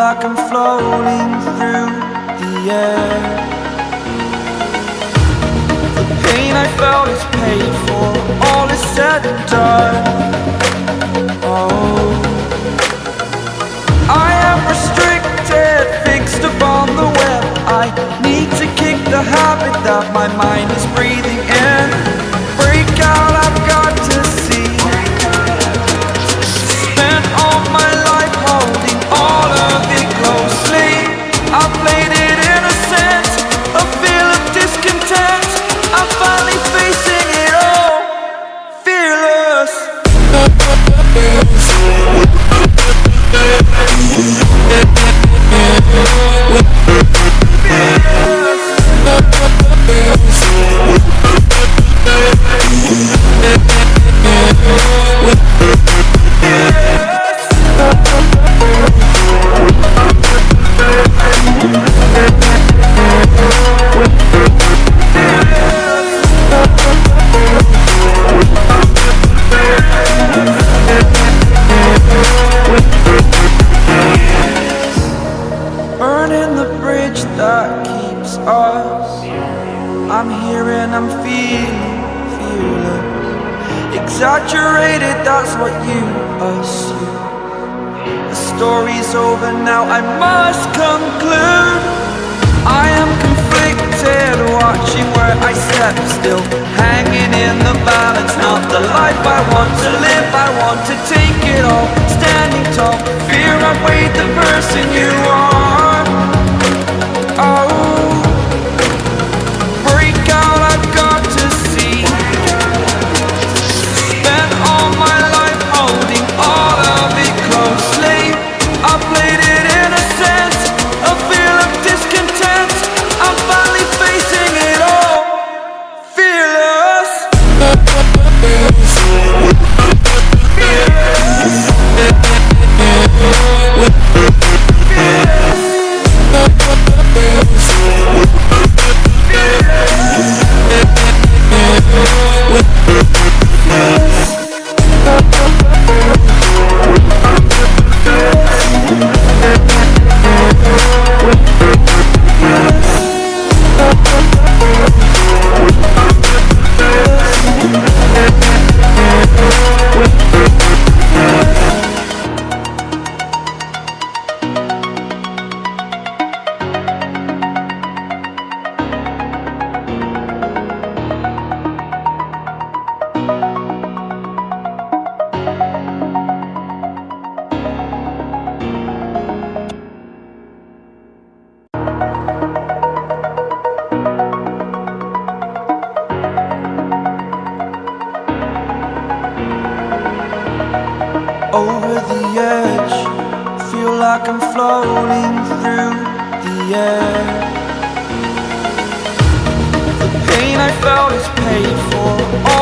like I'm floating through the air. The pain I felt is paid for, all is said and done. Oh, I am restricted, fixed upon the web. I need to kick the habit that my mind is breathing in. Break out, I've got to see. Spent all my life holding all of it closely. I played it innocent, a feel of discontent. I'm finally facing it all, fearless. Burning the bridge that keeps us. I'm here and I'm feeling fearless. Exaggerated, that's what you assume. The story's over now, I must conclude. I am conflicted, watching where I step still, hanging in the balance. Not the life I want to live, I want to take it all. Standing tall, fear I've weighed the person you are. Oh, break out, I've got to see. Spent all my life holding all of it closely. I played it innocent, a feel of discontent. I'm finally facing it all, fearless. Over the edge, feel like I'm floating through the air. The pain I felt is paid for.